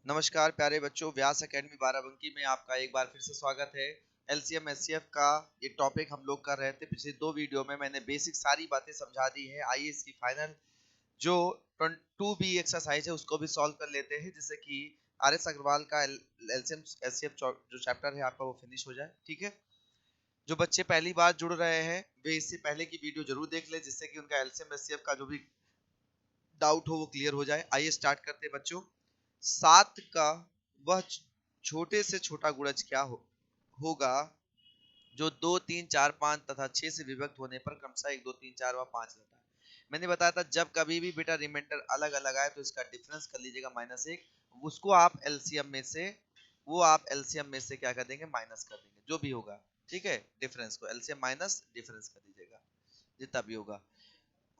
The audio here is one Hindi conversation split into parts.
नमस्कार प्यारे बच्चों, व्यास एकेडमी बाराबंकी में आपका एक बार फिर से स्वागत है। एलसीएम एचसीएफ का ये टॉपिक हम लोग कर रहे थे। पिछले दो वीडियो में मैंने बेसिक सारी बातें समझा दी है। आइए इसकी फाइनल जो 2B एक्सरसाइज है उसको भी सॉल्व कर लेते हैं, जिससे कि आर एस अग्रवाल का एलसीएम एचसीएफ जो चैप्टर है आपका वो फिनिश हो जाए। ठीक है, जो बच्चे पहली बार जुड़ रहे हैं वे इससे पहले की वीडियो जरूर देख ले, जिससे कि उनका एलसीएम एचसीएफ का जो भी डाउट हो वो क्लियर हो जाए। आइए स्टार्ट करते हैं बच्चों। 7 का वह छोटे से छोटा गुणज क्या होगा जो 2, 3, 4, 5 तथा 6 से विभक्त होने पर क्रमशः 1, 2, 3, 4 व 5 रहता है। मैंने बताया था जब कभी भी बेटा रिमाइंडर अलग अलग आए तो इसका डिफरेंस कर लीजिएगा -1। उसको आप एलसीएम में से क्या कर देंगे, माइनस कर देंगे, जो भी होगा। ठीक है, डिफरेंस को एलसीएम माइनस डिफरेंस कर दीजिएगा जितना भी होगा।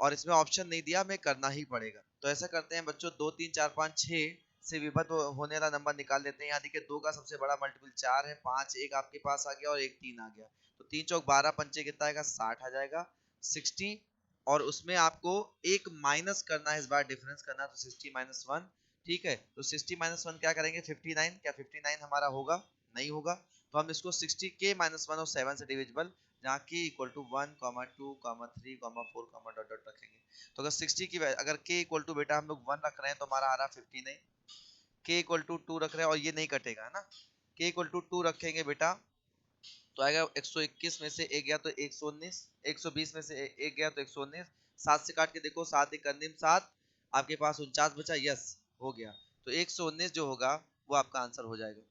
और इसमें ऑप्शन नहीं दिया, हमें करना ही पड़ेगा। तो ऐसा करते हैं बच्चों, 2, 3, 4, 5, 6 से विभक्त होने वाला नंबर निकाल लेते हैं। यहाँ देखिए 2 का सबसे बड़ा मल्टीपल 4 है, 5 एक आपके पास आ गया और एक 3 आ गया। तो 3 चौक 12 पंचे कितना आएगा, 60 आ जाएगा, 60। और उसमें आपको एक माइनस करना है, इस बार डिफरेंस करना है, तो 60 माइनस 1। ठीक है, तो 60 माइनस 1 क्या करेंगे, 59। क्या 59 हमारा होगा, नहीं होगा। तो हम इसको 60 के माइनस 1 और 7 से डिविजिबल, जहाँ के इक्वल टू 1, 2, 3, 4, डॉट डॉट रखेंगे। तो अगर 60 की अगर के इक्वल टू बेटा हम लोग 1 रख रहे हैं तो हमारा आ रहा 59। के इक्वल टू 2 रख रहे हैं और ये नहीं कटेगा, है ना। के इक्वल टू 2 रखेंगे बेटा तो आएगा 121 में से एक गया तो 119, 120 में से एक गया तो 119। 7 से काट के देखो, 7 एक अंतिम 7, आपके पास 49 बचा, यस हो गया। तो 119 जो होगा वो आपका आंसर हो जाएगा।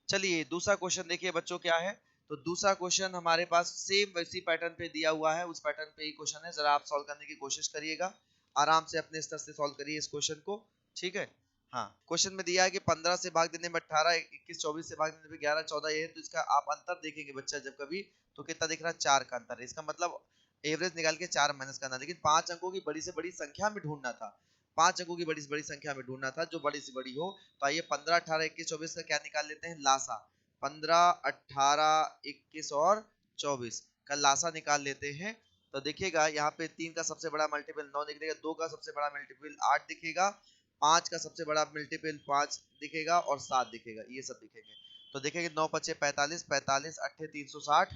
चलिए दूसरा क्वेश्चन देखिए बच्चों क्या है। तो दूसरा क्वेश्चन हमारे पास सेम वैसी पैटर्न पे दिया हुआ है, उस पैटर्न पे ही क्वेश्चन है। जरा आप सॉल्व करने की कोशिश करिएगा, आराम से अपने स्तर से सॉल्व करिए इस क्वेश्चन को। ठीक है, हाँ। क्वेश्चन में दिया है कि 15 से भाग देने में 18, 21, 24 से भाग देने में 11, 14 ये है। तो इसका आप अंतर देखेंगे बच्चा जब कभी, तो कितना दिख रहा है, 4 का अंतर है। इसका मतलब एवरेज निकाल के 4 माइनस करना, लेकिन 5 अंकों की बड़ी से बड़ी संख्या में ढूंढना था। 5 अंकों की बड़ी से बड़ी संख्या में ढूंढना था, जो बड़ी से बड़ी हो। तो आइए 15, 18, 21, 24 का क्या निकाल लेते हैं, लासा। 15, 18, 21 और 24 का लासा निकाल लेते हैं। तो देखिएगा यहाँ पे 3 का सबसे बड़ा मल्टीपल 9 दिखेगा, 2 का सबसे बड़ा मल्टीपल 8 दिखेगा, 5 का सबसे बड़ा मल्टीपल 5 दिखेगा और 7 दिखेगा, ये सब दिखेंगे। तो देखेंगे 9 पचे 45, 45 अट्ठे 360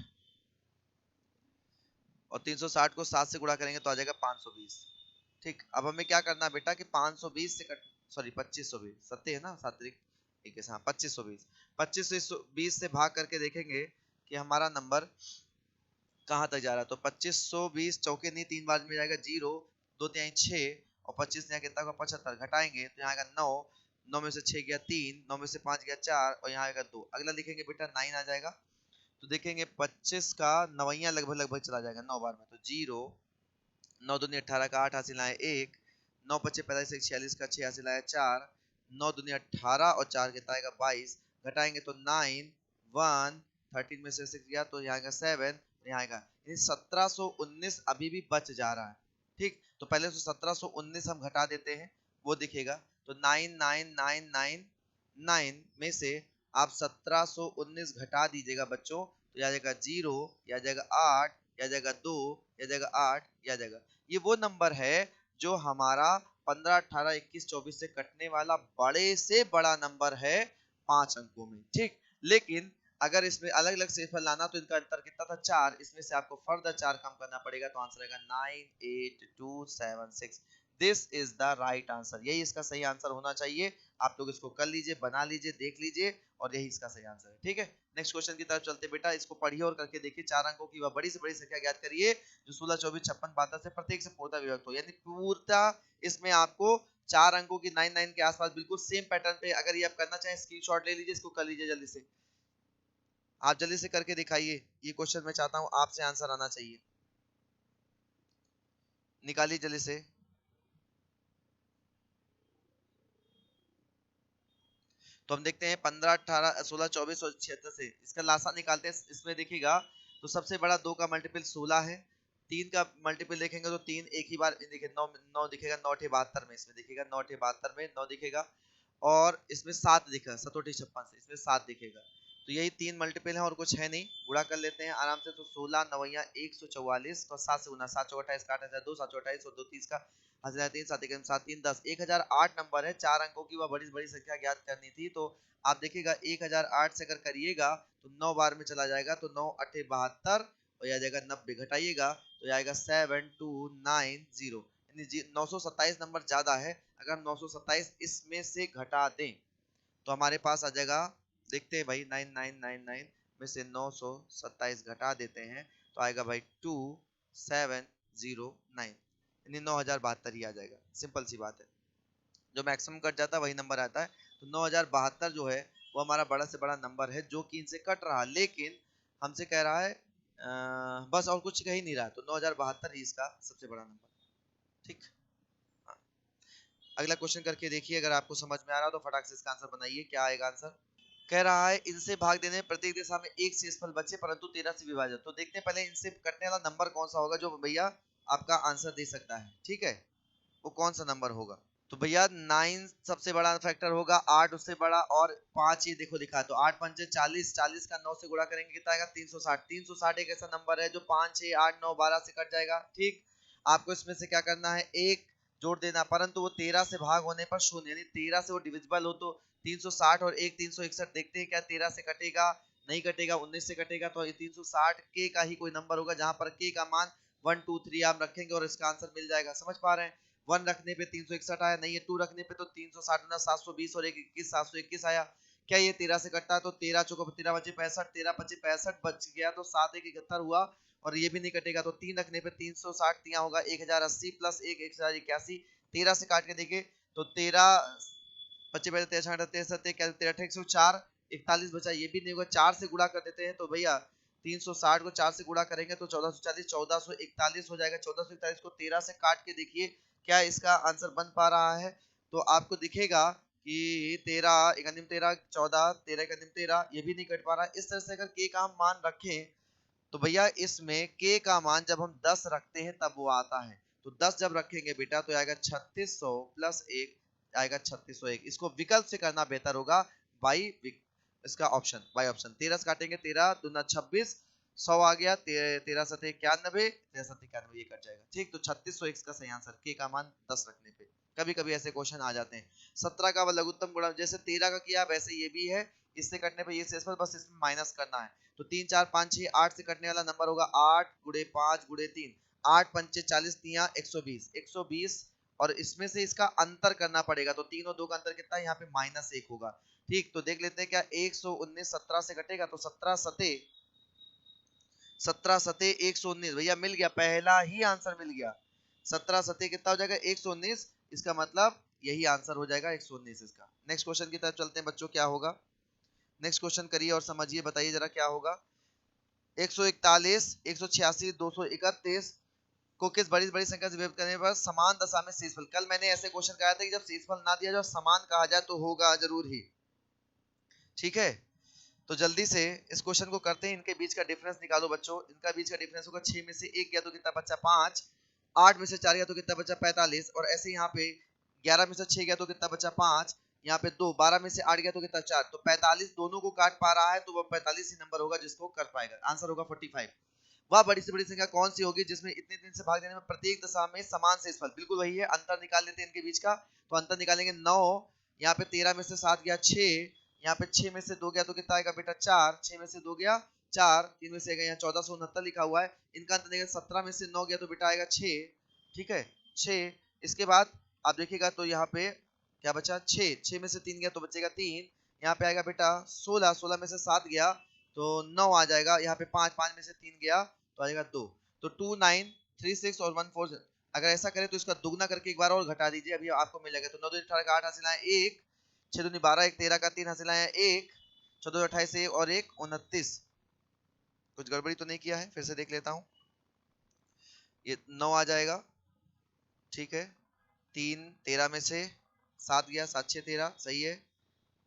और 360 को 7 से गुणा करेंगे तो आ जाएगा 520। ठीक, अब हमें क्या करना है बेटा कि 520 से कट, सॉरी 2520, सत्य है ना, सात्विक एक हाँ 2520। 2520 से भाग करके देखेंगे कि हमारा नंबर कहाँ तक जा रहा है। तो 2520 चौके नहीं 3 बार में जाएगा 0, 2 3 6 और 25 यहाँ कितना होगा 75, घटाएंगे तो यहाँ आएगा 9, 9 में से 6 गया 3, 9 में से 5 गया 4 और यहाँ आएगा 2। अगला लिखेंगे बेटा 9 आ जाएगा। तो देखेंगे 25 का नवैया लगभग लगभग चला जाएगा 9 बार में, तो 0, 9 दूनी 18 का 8 हासिल आए 1, 9 पच्चे 45 एक 46 का 6 हासिल आया 4, 9 दूनी 18 और 4 कितना आएगा 22, घटाएंगे तो 9, 1, 13 में से 6 गया तो यहाँ आएगा 7, यहाँ आएगा 1719 अभी भी बच जा रहा है। ठीक, तो पहले तो 1719 हम घटा देते हैं, वो दिखेगा। तो 9999 में से आप 1719 घटा दीजिएगा बच्चों, तो आ जाएगा 0, आ जाएगा 8, आ जाएगा 2, आ जाएगा 8, आ जाएगा। ये वो नंबर है जो हमारा 15, 18, 21, 24 से कटने वाला बड़े से बड़ा नंबर है 5 अंकों में। ठीक, लेकिन अगर इसमें अलग अलग सेफर लाना तो इनका अंतर कितना था, 4। इसमें से आपको फर्दर 4 कम करना पड़ेगा, तो आंसर आएगा 98276। This is the right answer, यही इसका सही आंसर होना चाहिए। आप लोग इसको कर लीजिए, बना लीजिए, देख लीजिए, और यही इसका सही आंसर है। ठीक है, नेक्स्ट क्वेश्चन की तरफ चलते बेटा। इसको पढ़िए और करके देखिए। 4 अंकों की वह बड़ी से बड़ी संख्या ज्ञात करिए जो 16, 24, 56, 72 से प्रत्येक से पूर्णतः विभक्त हो। यानी पूर्णतः इसमें आपको 4 अंकों की 99 के आसपास बिल्कुल सेम पैटर्न पे, अगर ये आप करना चाहें स्क्रीनशॉट ले लीजिए, इसको कर लीजिए जल्दी से। आप जल्दी से करके दिखाइए, ये क्वेश्चन मैं चाहता हूं आपसे आंसर आना चाहिए, निकालिए जल्दी से। तो हम देखते हैं 15, 18, 16, 24 और 76 से इसका लासा निकालते हैं। इसमें देखिएगा तो सबसे बड़ा 2 का मल्टीपल 16 है, 3 का मल्टीपल देखेंगे तो 3 एक ही बार देखिए 9, 9 दिखेगा, 9 ठे 72 में, इसमें दिखेगा 9 ठे 72 में 9 दिखेगा, और इसमें 7 दिखेगा, 7 56 से इसमें 7 दिखेगा। तो यही 3 मल्टीपल है और कुछ है नहीं, गुणा कर लेते हैं आराम से। तो 16 नवैया 144 तो 7 से गुना, 7 चौक 28 का 8 2, 7 चौक 28 और 2 30 का हासिल 3 7 1 7 3 10 1008 नंबर है, 4 अंकों की वह बड़ी बड़ी संख्या ज्ञात करनी थी। तो आप देखिएगा 1008 से अगर करिएगा तो 9 बार में चला जाएगा, तो 9 8 72 और आ जाएगा 90, घटाइएगा तो आएगा 7290, यानी 927 नंबर ज्यादा है। अगर हम 927 इसमें से घटा दें तो हमारे पास आ जाएगा, देखते हैं भाई, 9999 में से 927 घटा देते हैं तो आएगा भाई 2709, यानी 9072 ही आ जाएगा। सिंपल सी बात है, जो मैक्सिमम कट जाता है वही नंबर आता है। तो 9072 जो है वो हमारा बड़ा से बड़ा नंबर है जो कि इनसे कट रहा, लेकिन हमसे कह रहा है बस, और कुछ कह ही नहीं रहा, तो 9072 ही इसका सबसे बड़ा नंबर। ठीक, हाँ। अगला क्वेश्चन करके देखिए, अगर आपको समझ में आ रहा हो तो फटाक से इसका आंसर बनाइए। क्या आएगा आंसर? कह रहा है इनसे भाग देने में प्रत्येक दिशा में एक शेषफल बचे परंतु 13 से विभाजित। तो देखते हैं पहले इनसे कटने वाला नंबर कौन सा होगा जो भैया आपका आंसर दे सकता है। ठीक है, वो कौन सा नंबर होगा? तो भैया 9 सबसे बड़ा फैक्टर होगा, 8 उससे बड़ा, और 5 ये देखो लिखा है। तो 8 पंचे 40, 40 का 9 से गुणा करेंगे कितना आएगा? 360। 360 एक ऐसा नंबर है जो 5 6 8 9 12 से कट जाएगा। ठीक, आपको इसमें से क्या करना है? एक जोड़ देना, परंतु वो 13 से भाग होने पर शून्य, यानी 13 से वो डिविजिबल हो तो 360 और एक 361। देखते हैं क्या 13 से कटेगा? नहीं कटेगा, 19 से कटेगा। तो 360 के का ही कोई नंबर होगा जहां पर के का मान 1 2 3 आप रखेंगे और इसका आंसर मिल जाएगा। समझ पा रहे हैं? 1 रखने पे 361 आया, नहीं है 2 रखने पे तो 360 ना 720 और 1 21 721 आया। क्या ये 13 से कटता है? तो 13 चौको 13 बचे 65, 13 पचे 65 बच गया, तो 7 1 71 हुआ, और ये भी नहीं कटेगा। तो 3 रखने पे 360 दिया होगा 1080 प्लस 1 1081। 13 से काट के देखे तो 13 पच्चीस 13 13 13 104 41 बचा, ये भी नहीं होगा। 4 से गुणा कर देते हैं तो भैया 360 को 4 से गुणा करेंगे तो 1440 1441 हो जाएगा। 1441 को 13 से काट के देखिए क्या इसका आंसर बन पा रहा है? तो आपको दिखेगा कि 13 एक अंतिम 13 14 13 एक अंतिम 13, ये भी नहीं कट पा रहा है। इस तरह से अगर के का हम मान रखें तो भैया इसमें के का मान जब हम 10 रखते हैं तब वो आता है। तो 10 जब रखेंगे बेटा तो आएगा 3600 प्लस 1 आएगा 3601। इसको विकल्प से करना बेहतर होगा, बाई इसका ऑप्शन, बाई ऑप्शन। 13 से काटेंगे 13 दूना 26, 100 आ गया, 13 सते 91, 13 सते 91, ये कट जाएगा। ठीक, तो 3601 का सही आंसर, के का मान 10 रखने पे। कभी कभी ऐसे क्वेश्चन आ जाते हैं। 17 का लघुत्तम गुणा, जैसे 13 का किया वैसे ये भी है, इससे कटने पे ये शेषफल, बस इसमें माइनस करना है। तो 3 4 5 6 8 से कटने वाला नंबर होगा 8 गुणे 5 गुणे 3, 8 पंचे 40 तिया 120 120, और इसमें से इसका अंतर करना पड़ेगा। तो 3 और 2 का अंतर कितना है? यहाँ पे -1 होगा। ठीक, तो देख लेते हैं क्या 119 17 से कटेगा तो 17 सते 119, भैया मिल गया, पहला ही आंसर मिल गया। 17 सते कितना हो जाएगा? 119, इसका मतलब यही आंसर हो जाएगा 119 इसका। नेक्स्ट क्वेश्चन की तरफ चलते हैं बच्चों, क्या होगा? नेक्स्ट क्वेश्चन करिए और समझिए, बताइए जरा क्या होगा। 141 186 231 को किस बड़ी बड़ी संख्या से विभक्त करने पर समान दशा में शेषफल? कल मैंने ऐसे क्वेश्चन कहा था कि जब शेषफल ना दिया जाए समान कहा जाए तो होगा जरूर ही। ठीक है, तो जल्दी से इस क्वेश्चन को करते हैं। इनके बीच का डिफरेंस निकालो बच्चों। इनका बीच का डिफरेंस होगा 6 में से 1 गया तो कितना बचा? 5, 8 में से 4 गया तो कितना बचा? 45, और ऐसे यहाँ पे 11 में से 6 गया तो कितना बचा? 5, यहाँ पे 2, 12 में से 8 गया तो कितना? 4, तो 45 दोनों को काट पा रहा है, तो वो 45 ही नंबर होगा जिसको कर पाएगा। आंसर होगा 45। वह बड़ी से बड़ी संख्या कौन सी होगी जिसमें इतने दिन से भाग देने में प्रत्येक दशा में समान शेषफल? बिल्कुल वही है, अंतर निकाल लेते हैं इनके बीच का। तो अंतर निकालेंगे 9, यहाँ पे 13 में से 7 गया 6, यहाँ पे 6 में से 2 गया तो कितना आएगा बेटा? 4, 6 में से 2 गया 4, 3 में से गया, यहाँ 1469 लिखा हुआ है। इनका अंतर निकालेंगे 17 में से 9 गया तो बेटा आएगा 6। ठीक है, 6। इसके बाद आप देखिएगा तो यहाँ पे क्या बचा? 6, 6 में से 3 गया तो बचेगा 3, यहाँ पे आएगा बेटा 16, 16 में से 7 गया तो 9 आ जाएगा, यहाँ पे 5, 5 में से 3 गया तो आएगा 2, तो 2 9 3 6 और 1 4। अगर ऐसा करें तो इसका दुगना करके एक बार और घटा दीजिए, अभी आपको मिलेगा। तो 9 2 18 का 8 हासिल आया 1, 6 2 12 1 13 का 3 हासिल आया 1, 14 28 1 और 1 29। कुछ गड़बड़ी तो नहीं किया है? फिर से देख लेता हूँ। ये 9 आ जाएगा, ठीक है। 3 13 में से 7 गया, 7 6 13, सही है।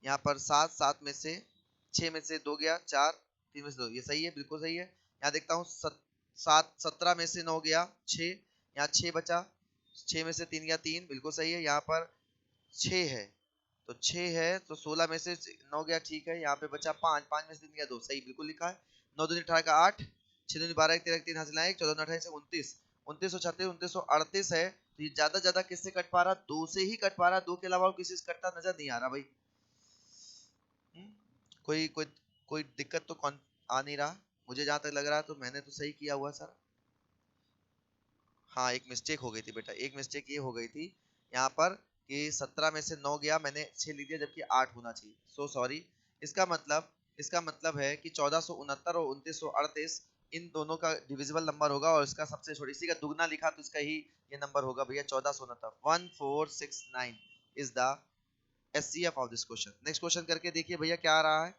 यहाँ पर 7 7 में से 6 में से 2 गया 4, 3 में से 2, ये सही है, बिल्कुल सही है। यहाँ देखता हूँ 7 17 में से 9 गया 6, यहाँ 6 बचा, 6 में से 3 गया 3, बिल्कुल सही है। यहाँ पर 6 है तो 6 है तो 16 में से 9 गया, ठीक है। यहाँ पे बचा 5, 5 में से 3 गया 2, सही बिल्कुल लिखा है। 9 2 18 का 8, 6 2 12 1 13 3 हासिल 1, 14 28 से 29, 2936, 2938 है, तो ये ज्यादा किससे कट पा रहा? 2 से ही कट पा रहा, 2 के अलावा और किसी से कटता नजर नहीं आ रहा भाई। कोई कोई कोई दिक्कत तो कौन आ नहीं रहा मुझे, जहां तक लग रहा है तो मैंने तो सही किया हुआ सर। हाँ, एक मिस्टेक हो गई थी बेटा, एक मिस्टेक ये हो गई थी यहाँ पर कि 17 में से 9 गया, मैंने 6 लिख दिया जबकि 8 होना चाहिए, सो सॉरी। इसका मतलब है कि 1469 और 2938 इन दोनों का डिविजिबल नंबर होगा, और इसका सबसे छोटा, इसी का दुगना लिखा तो इसका ही ये नंबर होगा भैया 1469। 1469 is the HCF of this question. Next question करके देखिए भैया क्या आ रहा है,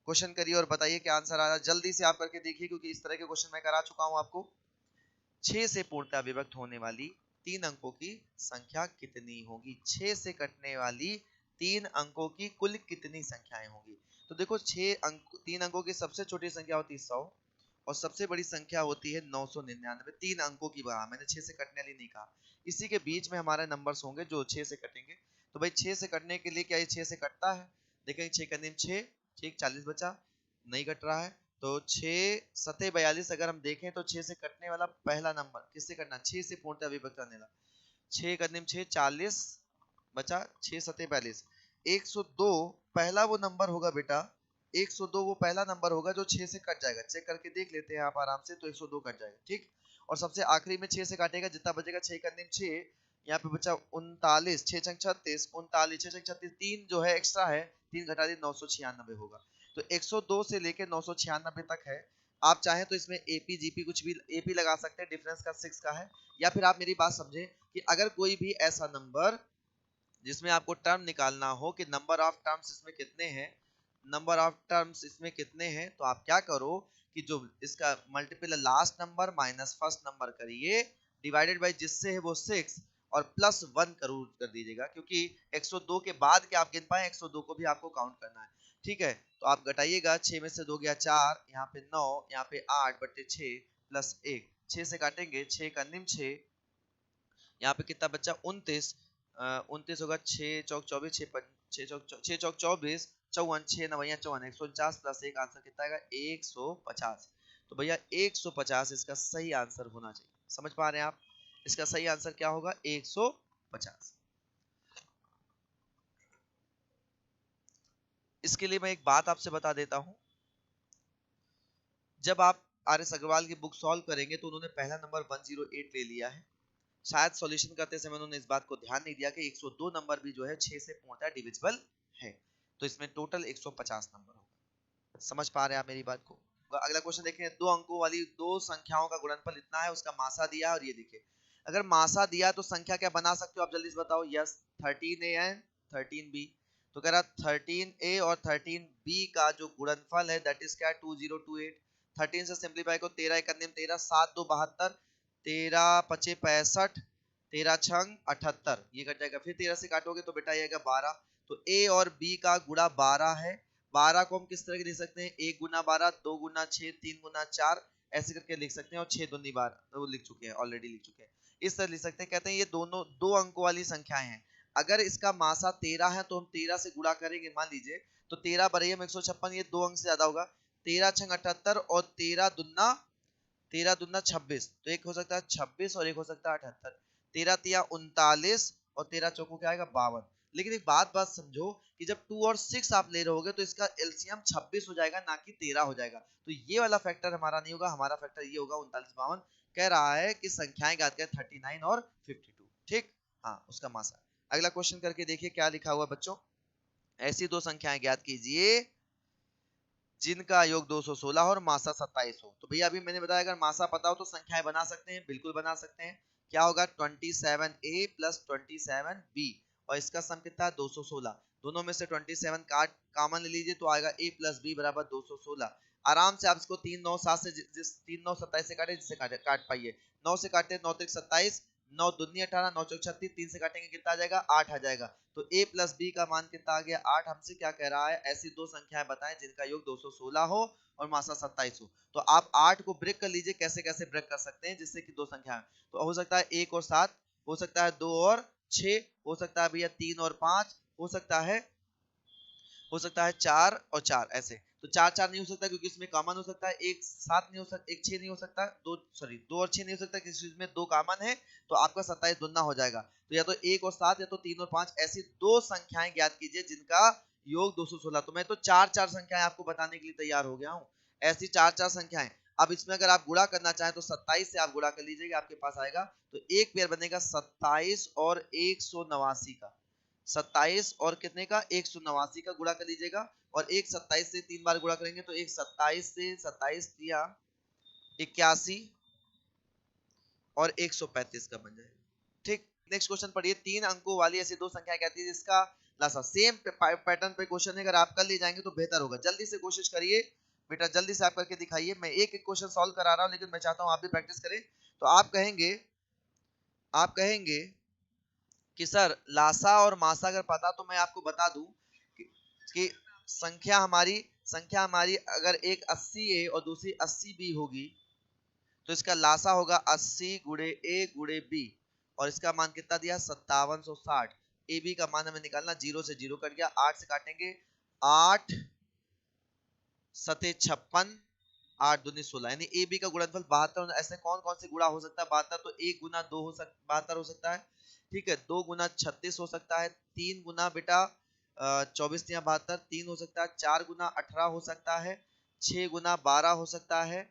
क्वेश्चन करिए और बताइए क्या आंसर आ रहा है, जल्दी से आप करके देखिए क्योंकि इस तरह के क्वेश्चन मैं करा चुका हूं आपको। 6 से पूर्णतः विभक्त होने वाली 3 अंकों की संख्या कितनी होगी? 6 से कटने वाली 3 अंकों की कुल कितनी संख्याएं होंगी? तो देखो 3 अंकों की सबसे छोटी संख्या होती है 100 और सबसे बड़ी संख्या होती है 999। 3 अंकों की बात, मैंने 6 से कटने वाली नहीं कहा। इसी के बीच में हमारे नंबर्स होंगे जो 6 से कटेंगे। तो भाई 6 से कटने के लिए क्या ये 6 से कटता है? देखेंगे 6 का नियम 6, ठीक 40 बचा, नहीं कट रहा है। तो 6 सते 42, अगर हम देखें तो 6 से कटने वाला पहला नंबर किससे कटना? 6 से पूर्णतः विभक्त करने वाला। 6 का नियम 6, 40 बचा, 6 सते 42, 102 पहला वो नंबर होगा बेटा, 102 वो पहला नंबर होगा जो 6 से कट जाएगा। चेक करके देख लेते हैं आप आराम से, तो 102 कट जाएगा, ठीक। और सबसे आखिरी में 6 से काटेगा, जितना बचेगा 6 का नियम 6, यहाँ पे बचा 39, 6 छंग 36, 39, 6 छंग 36, 3 जो है एक्स्ट्रा है, 3 घटा दी 996 होगा। तो 102 से लेके 996 तक है। आप चाहें तो इसमें एपी जीपी कुछ भी एपी लगा सकते हैं, डिफरेंस का 6 का है। या फिर आप मेरी बात समझे कि अगर कोई भी ऐसा नंबर जिसमें आपको टर्म निकालना हो कि नंबर ऑफ टर्म्स इसमें कितने हैं, नंबर ऑफ टर्म्स इसमें कितने हैं, तो आप क्या करो कि जो इसका multiple last number minus first number करिए, डिवाइडेड बाय जिससे है वो 6 और प्लस 1 करूर कर दीजिएगा, क्योंकि 102 के बाद के आप गिन पाए, 102 को भी आपको काउंट करना है, ठीक है। तो आप घटाइएगा, 6 में से 2 गया 4, यहाँ पे 9, यहाँ पे 8 बटे 6 प्लस 1, 6 से काटेंगे, 6 का निम 6, यहाँ पे कितना बच्चा 29, 29 होगा, 6 चौक 24, 6 चौक 24, 54, 6 नवैया 54, 149 प्लस 1, आंसर कितना आएगा? 150। तो भैया 150 इसका सही आंसर होना चाहिए, समझ पा रहे हैं आप? इसका सही आंसर क्या होगा? 150। इसके लिए मैं एक बात आपसे बता देता हूं, जब आप आर एस अग्रवाल की बुक सॉल्व करेंगे तो उन्होंने पहला नंबर 108 ले लिया है, शायद सॉल्यूशन करते समय उन्होंने इस बात को ध्यान नहीं दिया कि 102 नंबर भी जो है 6 से पूर्णतः डिविजिबल है, तो इसमें टोटल 150 नंबर होगा। समझ पा रहे हैं आप मेरी बात को? अगला क्वेश्चन देखें, 2 अंकों वाली 2 संख्याओं का गुणनफल इतना है, उसका मासा दिया और ये देखिए, अगर मासा दिया तो संख्या क्या बना सकते हो आप जल्दी से बताओ? Yes, 13a and 13b। तो कह रहा 13a और 13b का जो गुणनफल है दैट इज क्या? 2028। 13 से सिंप्लीफाई को, 13 एक नियम 13, 7 2 72, 13 पचे 65, 13 छंग 78, ये कट जाएगा। फिर 13 से काटोगे तो बेटा आएगा 12। तो a और b का गुणा 12 है। 12 को हम किस तरह के लिख सकते हैं? 1 गुना 12, 2 गुना 6, 3 गुना 4, ऐसे करके लिख सकते हैं। और 6 दूनी 12 वो लिख चुके हैं, ऑलरेडी लिख चुके हैं, इस तरह लिख सकते हैं। कहते हैं ये दोनों 2 अंकों वाली संख्याएं हैं, अगर इसका मासा 13 है तो हम 13 से गुणा करेंगे, मान लीजिए, तो 13 बरैया में 156, ये 2 अंक से ज्यादा होगा। 13 छंग 78 और 13 दुना 26, तो एक हो सकता है 26 और एक हो सकता है 78, 13 तिया 39 और 13 चौको क्या आएगा? 52। लेकिन एक बात समझो कि जब 2 और 6 आप ले रहोगे तो इसका एलसीएम 26 हो जाएगा, ना कि 13 हो जाएगा। तो ये वाला फैक्टर हमारा नहीं होगा, हमारा फैक्टर ये होगा 39 52। कह रहा है कि संख्याएं ज्ञात करें 39 और 52, ठीक। हाँ, उसका मासा। अगला क्वेश्चन करके देखिए क्या लिखा हुआ बच्चों, ऐसी 2 संख्याएं ज्ञात कीजिए जिनका योग 216 और मासा 27 हो। तो भैया अभी मैंने बताया अगर मासा पता हो तो संख्याएं बना सकते हैं, बिल्कुल बना सकते हैं। क्या होगा? 27a प्लस 27b, और इसका सम कितना है? 216। दोनों में से 27 काट कॉमन ले लीजिए तो आएगा a प्लस b बराबर 216। आराम से आप इसको 3 9 7 से, जिस 3 9 27 से काटे, जिससे काट पाइए। 9 से काटते 9 3 27, 9 दूनी 18, 9 चौक 36, 3 से काटेंगे कितना आ जाएगा? 8 आ जाएगा। तो a प्लस b का मान कितना आ गया? 8। हमसे क्या कह रहा है? ऐसी 2 संख्याएं बताएं जिनका योग 216 हो और मासा 27 हो। तो आप 8 को ब्रेक कर लीजिए, कैसे कैसे ब्रेक कर सकते हैं जिससे कि 2 संख्याएं, तो हो सकता है 1 और 7, हो सकता है 2 और 6, हो सकता है भैया 3 और 5, हो सकता है हो सकता है 4 और 4 ऐसे। तो 4 4 नहीं हो सकता क्योंकि इसमें कॉमन हो सकता है, एक 7 नहीं हो सकता, एक 6 नहीं हो सकता, दो और 6 नहीं हो सकता किसी चीज में, दो कॉमन है तो आपका 27 दुना हो जाएगा। तो या तो 1 और 7 या तो 3 और 5 ऐसी दो संख्याएं ज्ञात कीजिए जिनका योग 216। तो मैं तो 4 4 संख्याएं आपको बताने के लिए तैयार हो गया हूं, ऐसी 4 4 संख्याएं। अब इसमें अगर आप गुणा करना चाहें तो 27 से आप गुणा कर लीजिएगा, आपके पास आएगा तो एक पेयर बनेगा 27 और 189 का। 27 और कितने का, 189 का गुणा कर लीजिएगा। और एक 27 से 3 बार गुणा करेंगे तो एक 27 से 27 दिया 81 और 135 का बन जाएगा। ठीक, नेक्स्ट क्वेश्चन पढ़िए। 3 अंकों वाली ऐसी दो संख्या कहती है जिसका लासा, सेम पैटर्न पे क्वेश्चन है, अगर आप कर ले जाएंगे तो बेहतर होगा। जल्दी से कोशिश करिए बेटा, जल्दी से आप करके दिखाइए। मैं एक एक क्वेश्चन सॉल्व करा रहा हूं लेकिन मैं चाहता हूं आप भी प्रैक्टिस करें। तो आप कहेंगे कि सर लासा और मासा अगर पता तो मैं आपको बता दूं कि संख्या हमारी अगर एक 80 ए और दूसरी 80 बी होगी तो इसका लासा होगा 80 गुणे ए गुणे बी, और इसका मान कितना दिया 5760। ए बी का मान हमें निकालना, 0 से 0 कट गया, 8 से काटेंगे, 8 सते 56, 8 दूनी 16, यानी ए बी का गुणनफल 72। ऐसे कौन कौन से गुणा हो सकता है 72? तो 1 गुना 2 हो सकता 72 हो सकता है, ठीक है। 2 गुना 36 हो सकता है, 3 गुना बेटा 24 या 72 3 हो सकता है, 4 गुना 18 हो सकता है, 6 गुना 12 हो सकता है,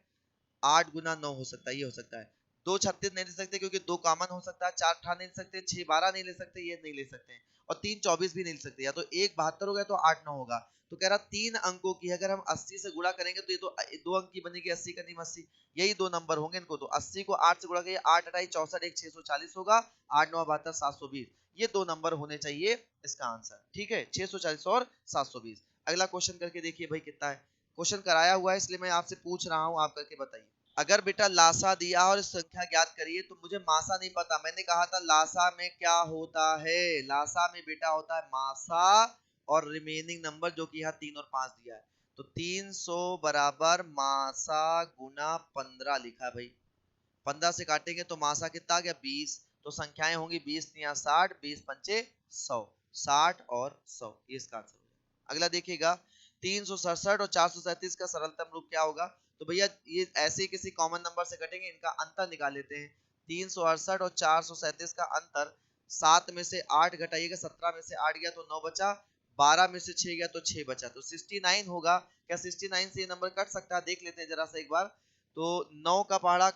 8 गुना 9 हो सकता है, ये हो सकता है। 2 36 नहीं ले सकते क्योंकि 2 कॉमन हो सकता है, 4 18 नहीं ले सकते, 6 12 नहीं ले सकते, ये नहीं ले सकते हैं, और 3 24 भी नहीं ले सकते। या तो 1 72 हो गया तो 8 9 होगा। तो कह रहा 3 अंकों की अगर हम 80 से गुणा करेंगे तो ये तो 2 अंक की बनेगी, 80 का नीम 80, यही दो नंबर होंगे इनको। तो 80 को 8 से गुणा करिए, 8 8 64 1 640 होगा, 8 9 72 720, ये दो नंबर होने चाहिए इसका आंसर, ठीक है, 640 और 720। अगला क्वेश्चन करके देखिए भाई कितना है। क्वेश्चन कराया हुआ है इसलिए मैं आपसे पूछ रहा हूं, आप करके बताइए। अगर बेटा लासा दिया और संख्या ज्ञात करिए, तो मुझे मासा नहीं पता, मैंने कहा था लासा में क्या होता है, लासा में बेटा होता है मासा और रिमेनिंग नंबर, जो कि यहाँ 3 और 5 दिया है। तो 300 बराबर मासा गुना 15 लिखा है भाई, 15 से काटेंगे तो मासा कितना आ गया 20, तो संख्याएं होंगी 20 या 60, 20 पंचे 100, 60 और 100, ये इसका आंसर होगा। अगला देखिएगा 367 और 437 का सरलतम रूप क्या होगा। तो भैया ये ऐसे किसी कॉमन नंबर से कटेंगे, इनका अंतर निकाल लेते हैं। 368 और 437 का अंतर, 7 में से 8 घटाइएगा, 17 में से 8 गया तो 9 बचा, 12 में से 6 गया तो 6 बचा, तो 69 होगा। क्या 69 से ये नंबर कट सकता है, देख लेते हैं जरा सा एक बार। तो 9 का पहाड़ा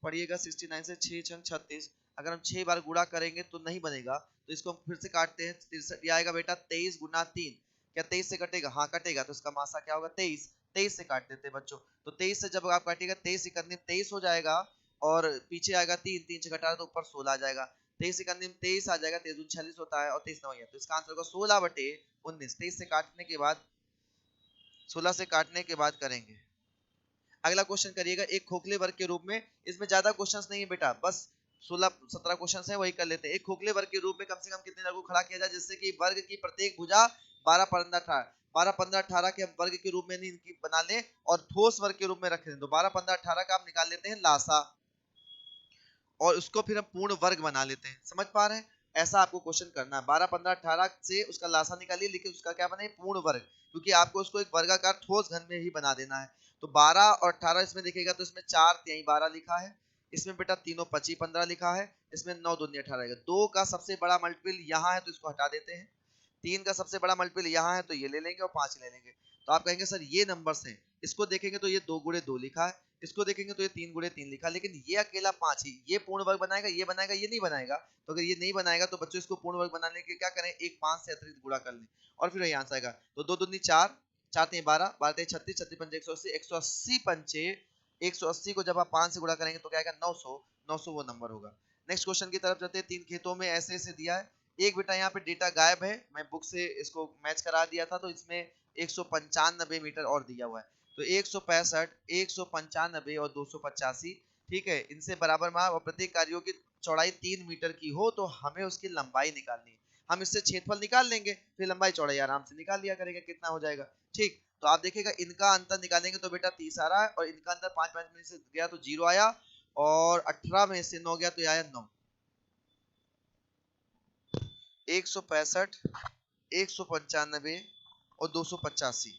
पढ़िएगा, 69 से 6 छंग 36, अगर हम 6 बार गुणा करेंगे तो नहीं बनेगा, तो इसको हम फिर से काटते हैं। 63 आएगा बेटा 23 गुना 3, क्या 23 से कटेगा, हाँ कटेगा, तो इसका मासा क्या होगा 23, 23 से काट देते हैं बच्चों। तो 23 से जब आप काटिएगा 23 इकन्नी 23 हो जाएगा, और पीछे आएगा 3, 3 से घटा तो ऊपर 16 आ जाएगा, 23 इकन्नी 23 आ जाएगा, 23 46 होता है और 23 9 है, तो इसका आंसर होगा 16/19। 23 से काटने के बाद 16 से काटने के बाद करेंगे। अगला क्वेश्चन करिएगा, एक खोखले वर्ग के रूप में, इसमें ज्यादा क्वेश्चंस नहीं है बेटा, बस 16-17 क्वेश्चंस हैं, वही कर लेते हैं। एक खोखले वर्ग के रूप में कम से कम कितने वर्ग को खड़ा किया जाए जिससे कि वर्ग की प्रत्येक भुजा 12 15 18, 12 15 18 के हम वर्ग के रूप में नहीं इनकी बना लें और ठोस वर्ग के रूप में रख दें, तो 12 15 18 का आप निकाल लेते हैं लासा, और उसको फिर हम पूर्ण वर्ग बना लेते हैं। समझ पा रहे हैं, ऐसा आपको क्वेश्चन करना है। 12 15 18 से उसका लासा निकालिए, लेकिन उसका क्या बने पूर्ण वर्ग, क्योंकि आपको उसको एक वर्गाकार ठोस घन में ही बना देना है। तो 12 और 18 इसमें देखेगा तो इसमें 4 3 12 लिखा है, इसमें बेटा तीनों 25 15 लिखा है, इसमें 9 दूनी 18। 2 का सबसे बड़ा मल्टीपल यहाँ है तो इसको हटा देते हैं, 3 का सबसे बड़ा मल्टीपल यहाँ है तो ये ले लेंगे और 5 ले लेंगे। तो आप कहेंगे सर ये नंबर्स हैं, इसको देखेंगे तो ये 2 गुणे 2 लिखा है, इसको देखेंगे तो ये 3 गुणे 3 लिखा, लेकिन ये अकेला 5 ही, ये पूर्ण वर्ग बनाएगा, ये बनाएगा, ये नहीं बनाएगा। तो अगर ये नहीं बनाएगा तो बच्चों इसको पूर्ण वर्ग बनाने के क्या करें, एक 5 से अतिरिक्त गुणा कर लें और फिर वही आंसर आएगा। तो 2 दूनी 4, 4 3 12, 12 3 36, 36 पंचे 180, 180 पंचे 180 को जब आप 5 से गुणा करेंगे तो क्या आएगा 900, 900 वो नंबर होगा। नेक्स्ट क्वेश्चन की तरफ चलते हैं। 3 खेतों में ऐसे ऐसे दिया है, एक बेटा यहाँ पे डेटा गायब है, मैं बुक से इसको मैच करा दिया था, तो इसमें 195 मीटर और दिया हुआ है। तो 165, 195 और 285, ठीक है, इनसे बराबर मान और प्रत्येक कार्यों की चौड़ाई 3 मीटर की हो तो हमें उसकी लंबाई निकालनी है। हम इससे क्षेत्रफल निकाल लेंगे, फिर लंबाई चौड़ाई आराम से निकाल लिया करेंगे, कितना हो जाएगा। ठीक, तो आप देखिएगा इनका अंतर निकालेंगे तो बेटा 30 आ रहा है, और इनका अंतर 5 5 में से गया तो 0 आया, और 18 में से 9 गया तो आया 9। 165, 195 और 285।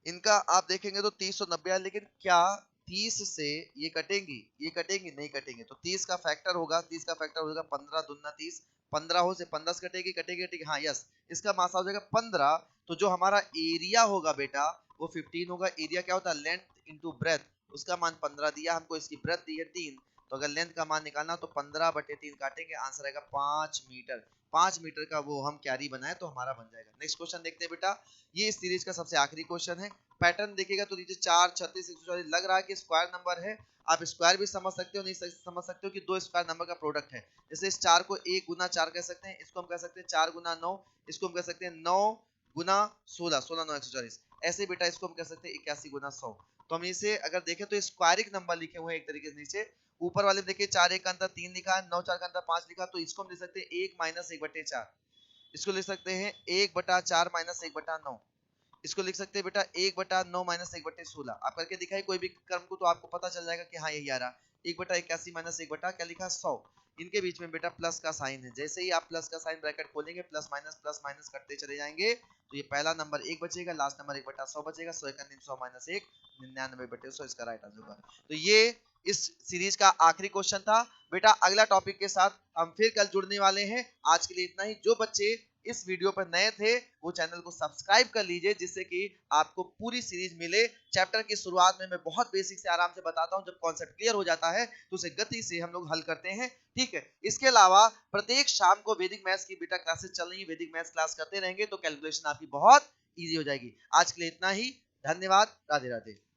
इनका आप देखेंगे तो 3090 है, लेकिन क्या 30 से ये कटेंगी? ये कटेंगी? नहीं कटेंगे। तो 30 का फैक्टर होगा, 30 का फैक्टर होगा 15 दूना 30, 15 हो से 15 से कटेगी, कटेगी कटेगी, हाँ यस। इसका मास हो जाएगा 15। तो जो हमारा एरिया होगा बेटा वो 15 होगा। एरिया क्या होता है? Length into breadth. उसका मान 15 दिया हमको, इसकी ब्रेथ दी है 3, तो अगर लेंथ का मान निकालना तो 15/3 काटेंगे, आंसर आएगा 5 मीटर। 5 मीटर का वो हम क्यारी बनाए तो हमारा बन जाएगा। नेक्स्ट क्वेश्चन देखते हैं बेटा, ये इस सीरीज का सबसे आखिरी क्वेश्चन है। पैटर्न देखिएगा तो नीचे 4, 36, 144 लग रहा है कि स्क्वायर नंबर है। आप स्क्वायर भी समझ सकते हो, नहीं समझ सकते हो कि दो स्क्वायर नंबर का प्रोडक्ट है। जैसे इस 4 को 1 गुना 4 कह सकते हैं, इसको हम कह सकते हैं 4 गुना 9, इसको हम कह सकते हैं 9 गुना 16, 16 9 140। ऐसे बेटा इसको हम कह सकते हैं 81 गुना 100। तो हम इसे अगर देखें तो स्क्वायरिक नंबर लिखे हुए हैं एक तरीके से नीचे। ऊपर वाले देखिए 4 1 का अंतर 3 लिखा है, 9 4 का अंतर 5 लिखा, तो इसको हम लिख सकते हैं 1 माइनस 1/4। इसको लिख सकते हैं 1/4 माइनस 1/9। इसको लिख सकते हैं बेटा 1/9 माइनस 1/16। आप करके दिखाई कोई भी क्रम को तो आपको पता चल जाएगा कि हाँ यही आ रहा। 1/81 माइनस 1 क्या लिखा? 100। इनके बीच में बेटा प्लस का साइन है, जैसे ही आप प्लस का साइन ब्रैकेट खोलेंगे प्लस माइनस करते चले जाएंगे, तो ये पहला नंबर 1 बचेगा, लास्ट नंबर 1/100 बचेगा। 100 का 100 माइनस 1, 99/100 इसका राइट आंसर होगा। तो ये इस सीरीज का आखिरी क्वेश्चन था बेटा। अगला टॉपिक के साथ हम फिर कल जुड़ने वाले हैं। आज के लिए इतना ही। जो बच्चे इस वीडियो पर नए थे वो चैनल को सब्सक्राइब कर लीजिए, जिससे कि आपको पूरी सीरीज मिले। चैप्टर की शुरुआत में मैं बहुत बेसिक से आराम से बताता हूं, जब कॉन्सेप्ट क्लियर हो जाता है तो उसे गति से हम लोग हल करते हैं, ठीक है। इसके अलावा प्रत्येक शाम को वैदिक मैथ्स की बेटा क्लासेस चल रही है, वैदिक मैथ्स क्लास करते रहेंगे तो कैलकुलेशन आपकी बहुत ईजी हो जाएगी। आज के लिए इतना ही, धन्यवाद, राधे राधे।